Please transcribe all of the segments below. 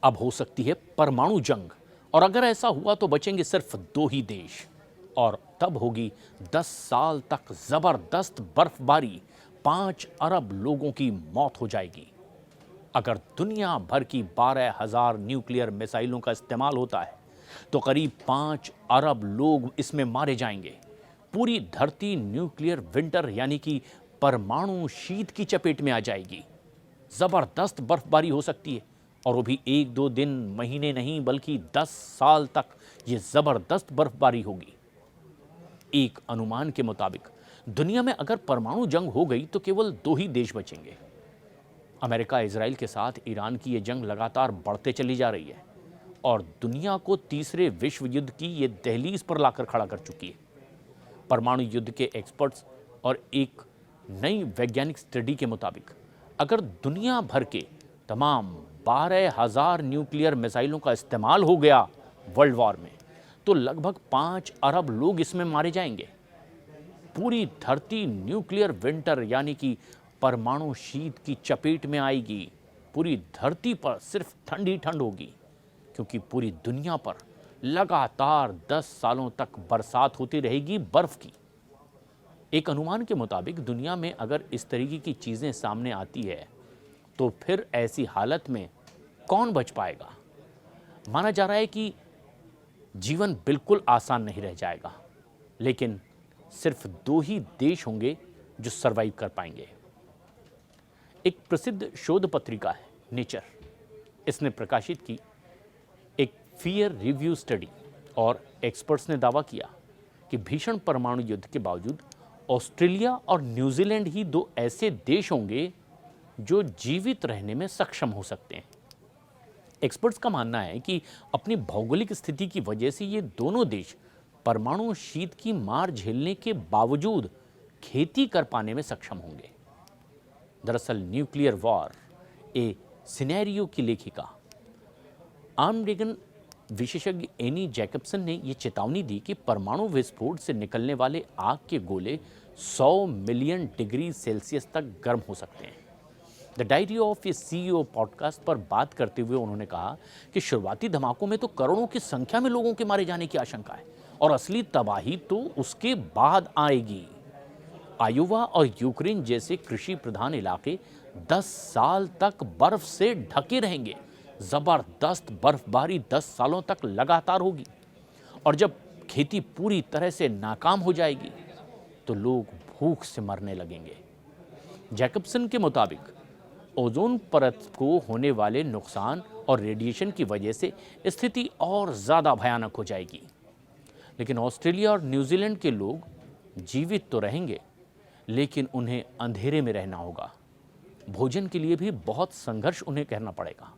अब हो सकती है परमाणु जंग, और अगर ऐसा हुआ तो बचेंगे सिर्फ 2 ही देश, और तब होगी 10 साल तक जबरदस्त बर्फबारी, 5 अरब लोगों की मौत हो जाएगी। अगर दुनिया भर की 12,000 न्यूक्लियर मिसाइलों का इस्तेमाल होता है तो करीब 5 अरब लोग इसमें मारे जाएंगे। पूरी धरती न्यूक्लियर विंटर यानी कि परमाणु शीत की चपेट में आ जाएगी। जबरदस्त बर्फबारी हो सकती है, और वो भी 1-2 दिन, महीने नहीं बल्कि 10 साल तक ये जबरदस्त बर्फबारी होगी। एक अनुमान के मुताबिक दुनिया में अगर परमाणु जंग हो गई तो केवल 2 ही देश बचेंगे। अमेरिका इजराइल के साथ ईरान की ये जंग लगातार बढ़ते चली जा रही है और दुनिया को तीसरे विश्व युद्ध की ये दहलीज पर लाकर खड़ा कर चुकी है। परमाणु युद्ध के एक्सपर्ट्स और एक नई वैज्ञानिक स्टडी के मुताबिक अगर दुनिया भर के तमाम 12,000 न्यूक्लियर मिसाइलों का इस्तेमाल हो गया वर्ल्ड वॉर में, तो लगभग 5 अरब लोग इसमें मारे जाएंगे। पूरी धरती न्यूक्लियर विंटर यानी कि परमाणु शीत की चपेट में आएगी। पूरी धरती पर सिर्फ ठंड ही ठंड होगी, क्योंकि पूरी दुनिया पर लगातार 10 सालों तक बरसात होती रहेगी बर्फ की। एक अनुमान के मुताबिक दुनिया में अगर इस तरीके की चीजें सामने आती है तो फिर ऐसी हालत में कौन बच पाएगा। माना जा रहा है कि जीवन बिल्कुल आसान नहीं रह जाएगा, लेकिन सिर्फ 2 ही देश होंगे जो सरवाइव कर पाएंगे। एक प्रसिद्ध शोध पत्रिका है नेचर, इसने प्रकाशित की एक फियर रिव्यू स्टडी, और एक्सपर्ट्स ने दावा किया कि भीषण परमाणु युद्ध के बावजूद ऑस्ट्रेलिया और न्यूजीलैंड ही 2 ऐसे देश होंगे जो जीवित रहने में सक्षम हो सकते हैं। एक्सपर्ट्स का मानना है कि अपनी भौगोलिक स्थिति की वजह से ये दोनों देश परमाणु शीत की मार झेलने के बावजूद खेती कर पाने में सक्षम होंगे। दरअसल न्यूक्लियर वॉर ए सिनेरियो की लेखिका आर्मरेगन विशेषज्ञ एनी जैकबसन ने यह चेतावनी दी कि परमाणु विस्फोट से निकलने वाले आग के गोले 100 मिलियन डिग्री सेल्सियस तक गर्म हो सकते हैं। The diary of a CEO podcast पर बात करते हुए उन्होंने कहा कि शुरुआती धमाकों में तो करोड़ों की संख्या में लोगों के मारे जाने की आशंका है, और असली तबाही तो उसके बाद आएगी। आयोवा और यूक्रेन जैसे कृषि प्रधान इलाके 10 साल तक बर्फ से ढके रहेंगे। जबरदस्त बर्फबारी 10 सालों तक लगातार होगी, और जब खेती पूरी तरह से नाकाम हो जाएगी तो लोग भूख से मरने लगेंगे। जैकबसन के मुताबिक ओजोन परत को होने वाले नुकसान और रेडिएशन की वजह से स्थिति और ज़्यादा भयानक हो जाएगी। लेकिन ऑस्ट्रेलिया और न्यूजीलैंड के लोग जीवित तो रहेंगे, लेकिन उन्हें अंधेरे में रहना होगा। भोजन के लिए भी बहुत संघर्ष उन्हें करना पड़ेगा।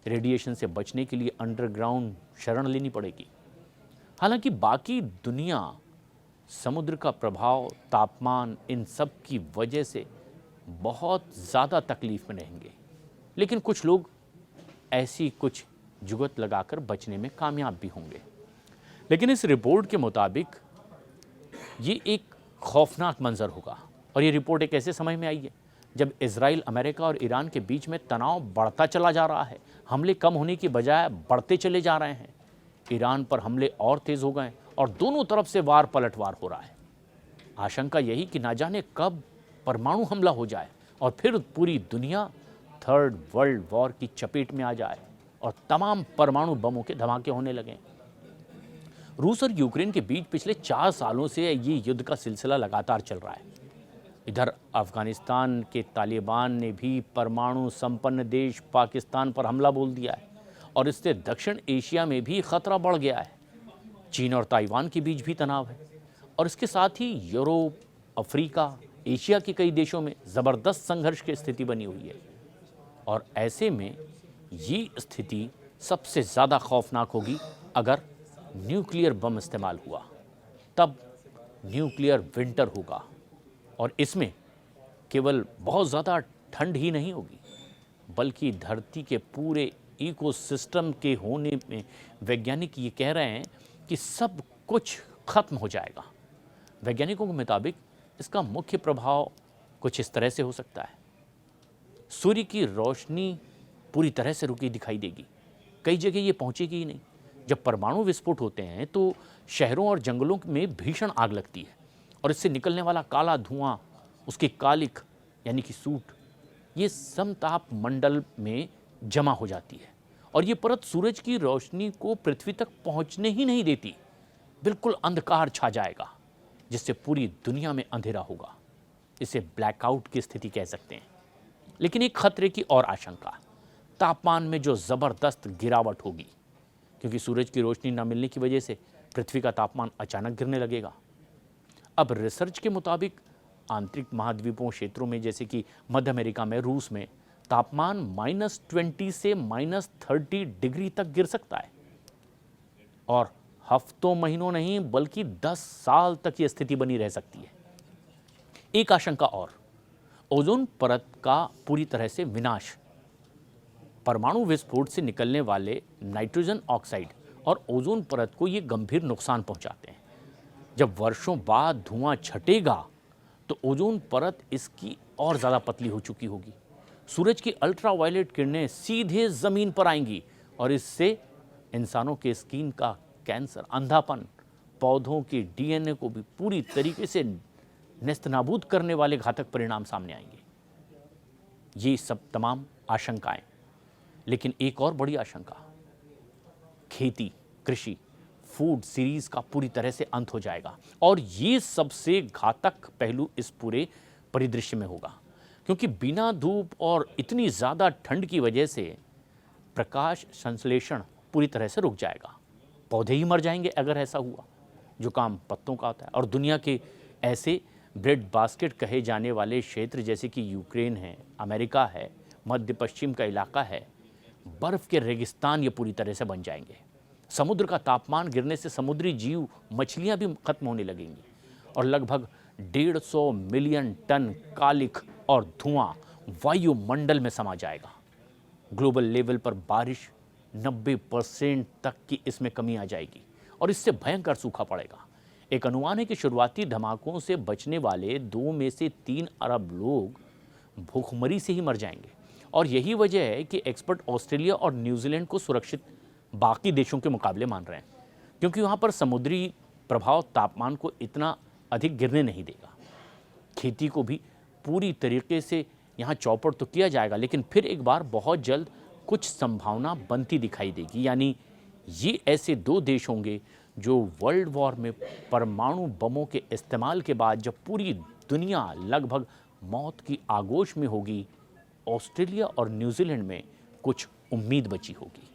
रेडिएशन से बचने के लिए अंडरग्राउंड शरण लेनी पड़ेगी। हालांकि बाकी दुनिया समुद्र का प्रभाव, तापमान, इन सब की वजह से बहुत ज़्यादा तकलीफ में रहेंगे, लेकिन कुछ लोग ऐसी कुछ जुगत लगाकर बचने में कामयाब भी होंगे। लेकिन इस रिपोर्ट के मुताबिक ये एक खौफनाक मंजर होगा, और ये रिपोर्ट एक ऐसे समय में आई है जब इजराइल, अमेरिका और ईरान के बीच में तनाव बढ़ता चला जा रहा है। हमले कम होने की बजाय बढ़ते चले जा रहे हैं। ईरान पर हमले और तेज हो गए और दोनों तरफ से वार पलटवार हो रहा है। आशंका यही कि ना जाने कब परमाणु हमला हो जाए और फिर पूरी दुनिया 3rd वर्ल्ड वॉर की चपेट में आ जाए और तमाम परमाणु बमों के धमाके होने लगें। रूस और यूक्रेन के बीच पिछले 4 सालों से ये युद्ध का सिलसिला लगातार चल रहा है। इधर अफगानिस्तान के तालिबान ने भी परमाणु संपन्न देश पाकिस्तान पर हमला बोल दिया है, और इससे दक्षिण एशिया में भी खतरा बढ़ गया है। चीन और ताइवान के बीच भी तनाव है, और इसके साथ ही यूरोप, अफ्रीका, एशिया के कई देशों में ज़बरदस्त संघर्ष की स्थिति बनी हुई है। और ऐसे में ये स्थिति सबसे ज़्यादा खौफनाक होगी अगर न्यूक्लियर बम इस्तेमाल हुआ। तब न्यूक्लियर विंटर होगा, और इसमें केवल बहुत ज़्यादा ठंड ही नहीं होगी, बल्कि धरती के पूरे इकोसिस्टम के होने में वैज्ञानिक ये कह रहे हैं कि सब कुछ खत्म हो जाएगा। वैज्ञानिकों के मुताबिक इसका मुख्य प्रभाव कुछ इस तरह से हो सकता है। सूर्य की रोशनी पूरी तरह से रुकी दिखाई देगी, कई जगह ये पहुंचेगी ही नहीं। जब परमाणु विस्फोट होते हैं तो शहरों और जंगलों में भीषण आग लगती है और इससे निकलने वाला काला धुआं, उसकी कालिख यानी कि सूट, ये समताप मंडल में जमा हो जाती है और ये परत सूरज की रोशनी को पृथ्वी तक पहुंचने ही नहीं देती। बिल्कुल अंधकार छा जाएगा जिससे पूरी दुनिया में अंधेरा होगा। इसे ब्लैकआउट की स्थिति कह सकते हैं। लेकिन एक खतरे की और आशंका, तापमान में जो जबरदस्त गिरावट होगी, क्योंकि सूरज की रोशनी न मिलने की वजह से पृथ्वी का तापमान अचानक गिरने लगेगा। अब रिसर्च के मुताबिक आंतरिक महाद्वीपों क्षेत्रों में जैसे कि मध्य अमेरिका में, रूस में तापमान -20 से -30 डिग्री तक गिर सकता है और हफ्तों महीनों नहीं बल्कि 10 साल तक यह स्थिति बनी रह सकती है। एक आशंका और, ओजोन परत का पूरी तरह से विनाश। परमाणु विस्फोट से निकलने वाले नाइट्रोजन ऑक्साइड और ओजोन परत को ये गंभीर नुकसान पहुंचाते हैं। जब वर्षों बाद धुआं छटेगा तो ओजोन परत इसकी और ज़्यादा पतली हो चुकी होगी। सूरज की अल्ट्रावायलेट किरणें सीधे ज़मीन पर आएंगी और इससे इंसानों के स्किन का कैंसर, अंधापन, पौधों के डीएनए को भी पूरी तरीके से नेस्तनाबूद करने वाले घातक परिणाम सामने आएंगे। ये सब तमाम आशंकाएं, लेकिन एक और बड़ी आशंका, खेती, कृषि, फूड सीरीज का पूरी तरह से अंत हो जाएगा और ये सबसे घातक पहलू इस पूरे परिदृश्य में होगा, क्योंकि बिना धूप और इतनी ज़्यादा ठंड की वजह से प्रकाश संश्लेषण पूरी तरह से रुक जाएगा। पौधे ही मर जाएंगे अगर ऐसा हुआ, जो काम पत्तों का आता है। और दुनिया के ऐसे ब्रेड बास्केट कहे जाने वाले क्षेत्र जैसे कि यूक्रेन है, अमेरिका है, मध्य पश्चिम का इलाका है, बर्फ़ के रेगिस्तान ये पूरी तरह से बन जाएंगे। समुद्र का तापमान गिरने से समुद्री जीव, मछलियां भी खत्म होने लगेंगी और लगभग 150 मिलियन टन कालिख और धुआं वायुमंडल में समा जाएगा। ग्लोबल लेवल पर बारिश 90% तक की इसमें कमी आ जाएगी और इससे भयंकर सूखा पड़ेगा। एक अनुमान है कि शुरुआती धमाकों से बचने वाले 2 में से 3 अरब लोग भूखमरी से ही मर जाएंगे और यही वजह है कि एक्सपर्ट ऑस्ट्रेलिया और न्यूजीलैंड को सुरक्षित बाकी देशों के मुकाबले मान रहे हैं, क्योंकि वहाँ पर समुद्री प्रभाव तापमान को इतना अधिक गिरने नहीं देगा। खेती को भी पूरी तरीके से यहाँ चौपट तो किया जाएगा, लेकिन फिर एक बार बहुत जल्द कुछ संभावना बनती दिखाई देगी। यानी ये ऐसे 2 देश होंगे जो वर्ल्ड वॉर में परमाणु बमों के इस्तेमाल के बाद जब पूरी दुनिया लगभग मौत की आगोश में होगी, ऑस्ट्रेलिया और न्यूजीलैंड में कुछ उम्मीद बची होगी।